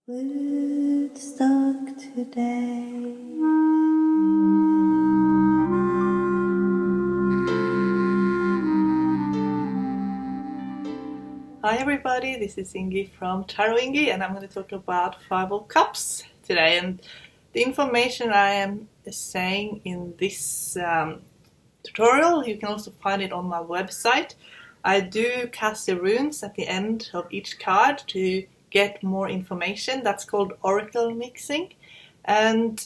Woodstock today. Hi everybody, this is Ingi from Tarot Ingi, and I'm going to talk about Five of Cups today. And the information I am saying in this tutorial, you can also find it on my website. I do cast the runes at the end of each card to get more information. That's called oracle mixing. And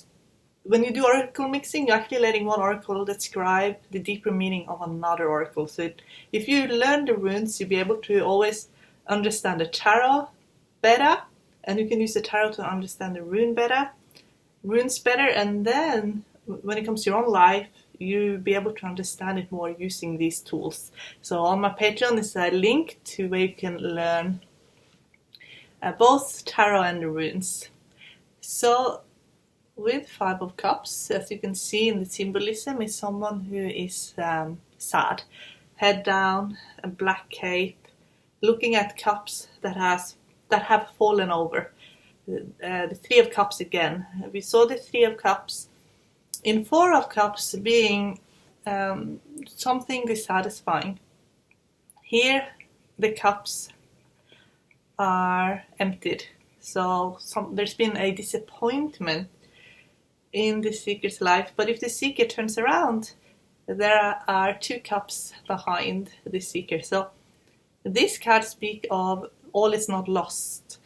when you do oracle mixing, you're actually letting one oracle describe the deeper meaning of another oracle. So if you learn the runes, you'll be able to always understand the tarot better, and you can use the tarot to understand the runes better, and then when it comes to your own life, you'll be able to understand it more using these tools. So on my Patreon is a link to where you can learn both tarot and the runes. So with Five of Cups, as you can see in the symbolism, is someone who is sad, head down, a black cape, looking at cups that have fallen over. The Three of Cups again. We saw the Three of Cups in Four of Cups being something dissatisfying. Here, the cups are emptied. So there's been a disappointment in the seeker's life, but if the seeker turns around, there are two cups behind the seeker. So this card speaks of all is not lost.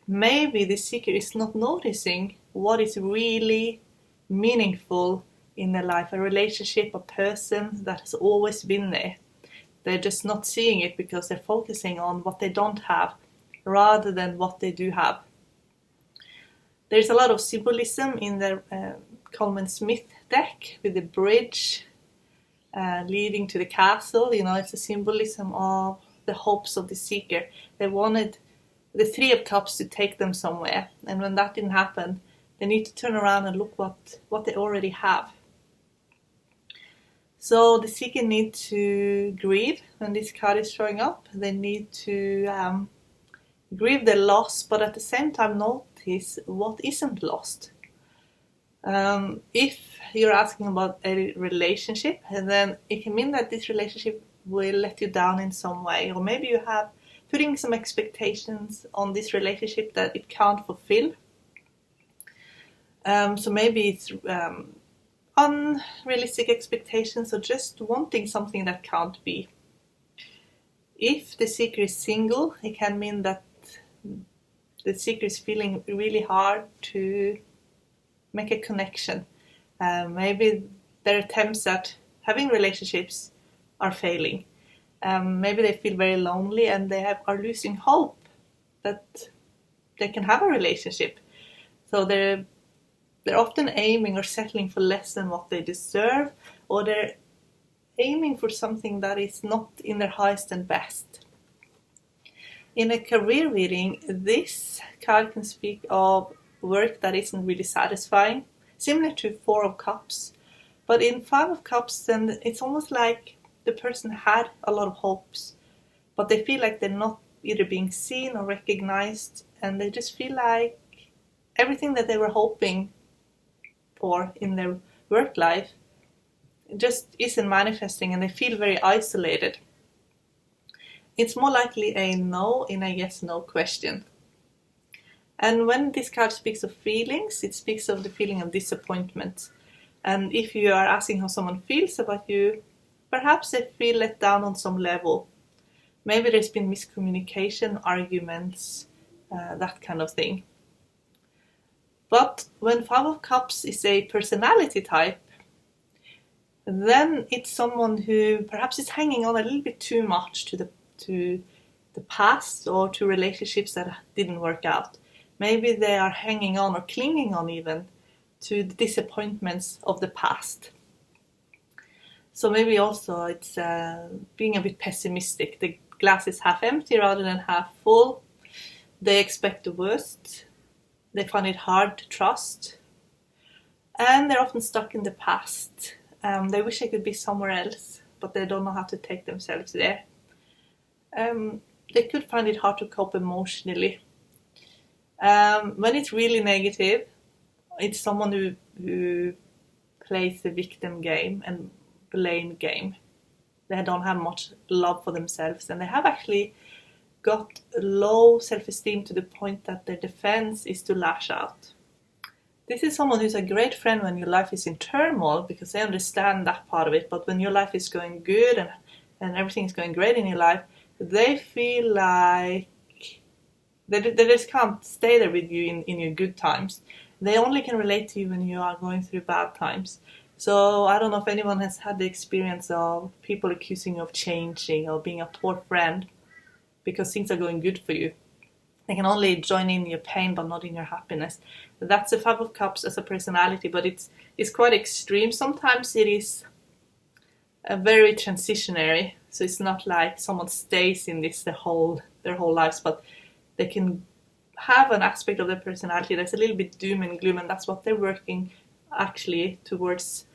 Maybe the seeker is not noticing what is really meaningful in their life, a relationship, a person that has always been there. They're just not seeing it because they're focusing on what they don't have rather than what they do have. There's a lot of symbolism in the Coleman Smith deck with the bridge leading to the castle. It's a symbolism of the hopes of the seeker. They wanted the Three of Cups to take them somewhere, and when that didn't happen, they need to turn around and look what they already have. So the seeker needs to grieve when this card is showing up. They need to grieve the loss, but at the same time notice what isn't lost. If you're asking about a relationship, then it can mean that this relationship will let you down in some way, or maybe you have putting some expectations on this relationship that it can't fulfill. So maybe it's unrealistic expectations, or just wanting something that can't be. If the seeker is single, it can mean that the seeker is feeling really hard to make a connection. Maybe their attempts at having relationships are failing. Maybe they feel very lonely and they are losing hope that they can have a relationship. So they're often aiming or settling for less than what they deserve, or they're aiming for something that is not in their highest and best. In a career reading, this card can speak of work that isn't really satisfying, similar to Four of Cups. But in Five of Cups, then it's almost like the person had a lot of hopes, but they feel like they're not either being seen or recognized, and they just feel like everything that they were hoping for in their work life just isn't manifesting, and they feel very isolated. It's more likely a no in a yes-no question. And when this card speaks of feelings, it speaks of the feeling of disappointment. And if you are asking how someone feels about you, perhaps they feel let down on some level. Maybe there's been miscommunication, arguments, that kind of thing. But when Five of Cups is a personality type, then it's someone who perhaps is hanging on a little bit too much to the past, or to relationships that didn't work out. Maybe they are hanging on or clinging on even to the disappointments of the past. So maybe also it's being a bit pessimistic. The glass is half empty rather than half full. They expect the worst. They find it hard to trust. And they're often stuck in the past. They wish they could be somewhere else, but they don't know how to take themselves there. They could find it hard to cope emotionally. When it's really negative, it's someone who plays the victim game and blame game. They don't have much love for themselves, and they have actually got low self-esteem to the point that their defense is to lash out. This is someone who's a great friend when your life is in turmoil because they understand that part of it, but when your life is going good and everything is going great in your life, they feel like they just can't stay there with you in your good times. They only can relate to you when you are going through bad times. So I don't know if anyone has had the experience of people accusing you of changing or being a poor friend because things are going good for you. They can only join in your pain but not in your happiness. That's the Five of Cups as a personality, but it's quite extreme. Sometimes it is very transitionary, so it's not like someone stays in this their whole lives, but they can have an aspect of their personality that's a little bit doom and gloom, and that's what they're working actually towards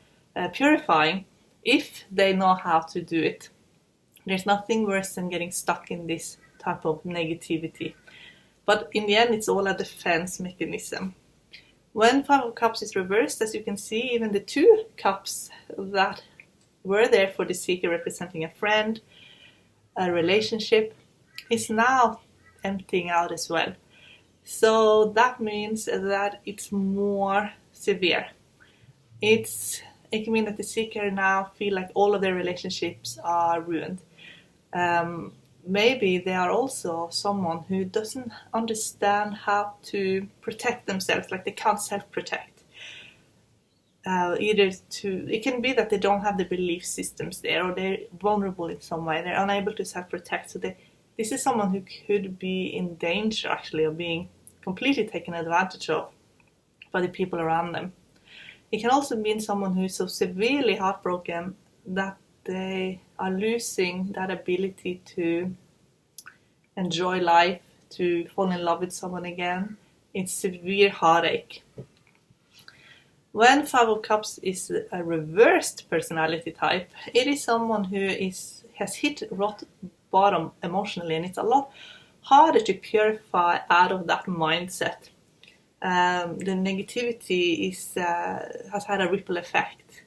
purifying if they know how to do it. There's nothing worse than getting stuck in this type of negativity. But in the end, it's all a defense mechanism. When Five of Cups is reversed, as you can see, even the two cups that were there for the seeker representing a friend, a relationship, is now emptying out as well. So that means that it's more severe. It can mean that the seeker now feel like all of their relationships are ruined. Maybe they are also someone who doesn't understand how to protect themselves, like they can't self-protect. It can be that they don't have the belief systems there, or they're vulnerable in some way. They're unable to self-protect. So this is someone who could be in danger, actually, of being completely taken advantage of by the people around them. It can also mean someone who is so severely heartbroken that they are losing that ability to enjoy life, to fall in love with someone again. It's severe heartache. When Five of Cups is a reversed personality type, it is someone who has hit rock bottom emotionally, and it's a lot harder to purify out of that mindset. The negativity has had a ripple effect,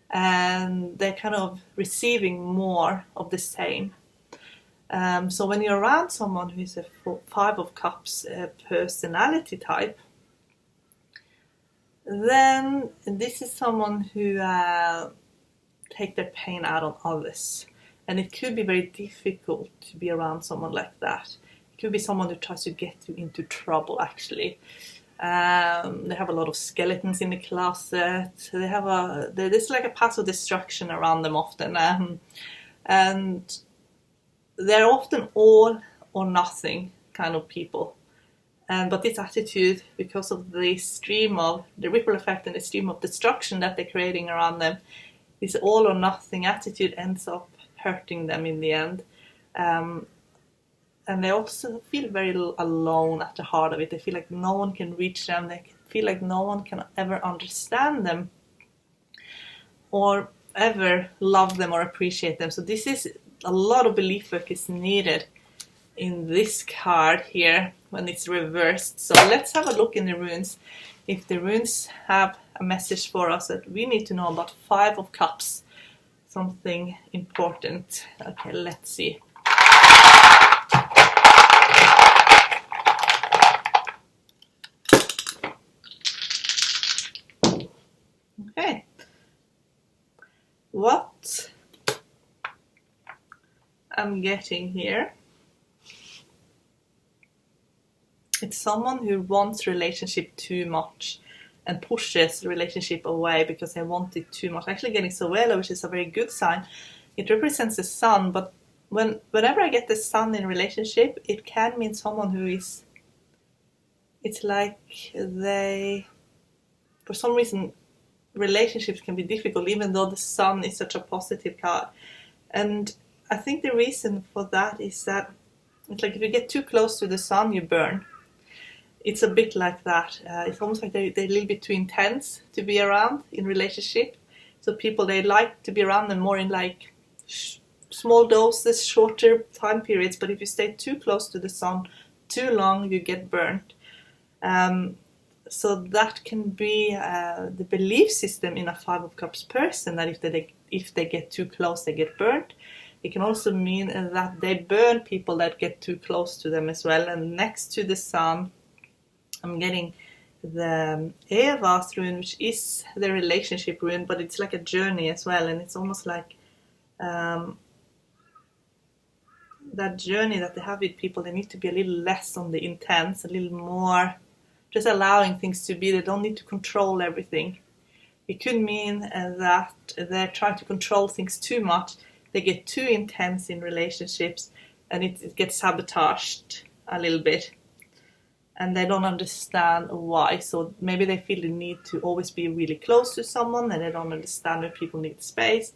and they're kind of receiving more of the same. So when you're around someone who is a Five of Cups personality type, then this is someone who take their pain out on others. And it could be very difficult to be around someone like that. It could be someone who tries to get you into trouble, actually. They have a lot of skeletons in the closet. There's like a path of destruction around them often. And they're often all or nothing kind of people. But this attitude, because of the ripple effect and the stream of destruction that they're creating around them, this all or nothing attitude ends up hurting them in the end. And they also feel very alone at the heart of it. They feel like no one can reach them. They feel like no one can ever understand them or ever love them or appreciate them. So this is a lot of belief work is needed in this card here when it's reversed. So let's have a look in the runes. If the runes have a message for us that we need to know about Five of Cups, something important. Okay, let's see. Okay. What I'm getting here, it's someone who wants relationship too much and pushes the relationship away because they want it too much. Actually getting Sowela, which is a very good sign. It represents the sun, but whenever I get the sun in relationship, it can mean someone who is, it's like they, for some reason, relationships can be difficult even though the sun is such a positive card. And I think the reason for that is that it's like if you get too close to the sun, you burn. It's a bit like that. It's almost like they're a little bit too intense to be around in relationship. So people, they like to be around them more in like small doses, shorter time periods. But if you stay too close to the sun too long, you get burnt. So that can be the belief system in a Five of Cups person, that if they get too close, they get burnt. It can also mean that they burn people that get too close to them as well. And next to the Sun, I'm getting the Eva's rune, which is the relationship rune, but it's like a journey as well. And it's almost like that journey that they have with people, they need to be a little less on the intense, a little more just allowing things to be. They don't need to control everything. It could mean that they're trying to control things too much. They get too intense in relationships and it gets sabotaged a little bit. And they don't understand why. So maybe they feel the need to always be really close to someone and they don't understand when people need space.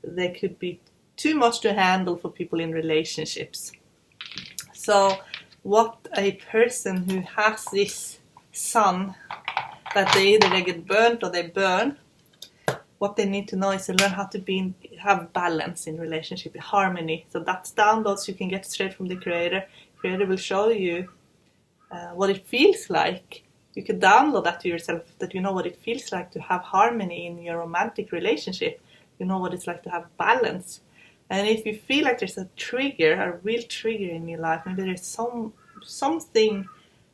They could be too much to handle for people in relationships. So what a person who has this Sun, that they get burnt or they burn, what they need to know is to learn how to have balance in relationship, harmony. So that's downloads you can get straight from the Creator. Creator will show you what it feels like. You can download that to yourself, that you know what it feels like to have harmony in your romantic relationship. You know what it's like to have balance. And if you feel like there's a trigger, a real trigger in your life, maybe there's something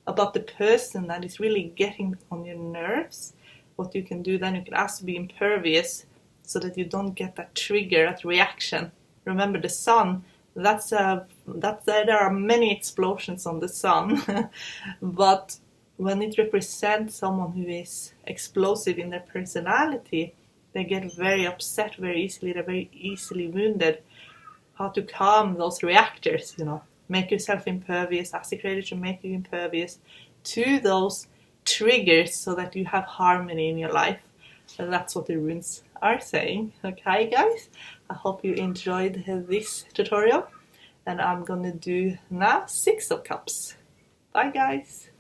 about the person that is really getting on your nerves, what you can do then, you can ask to be impervious so that you don't get that trigger, that reaction. Remember the Sun, there are many explosions on the Sun, but when it represents someone who is explosive in their personality, they get very upset very easily, they're very easily wounded. How to calm those reactors, make yourself impervious, ask the Creator to make you impervious to those triggers so that you have harmony in your life. And that's what the runes are saying. Okay guys, I hope you enjoyed this tutorial, and I'm gonna do now 6 of Cups. Bye guys.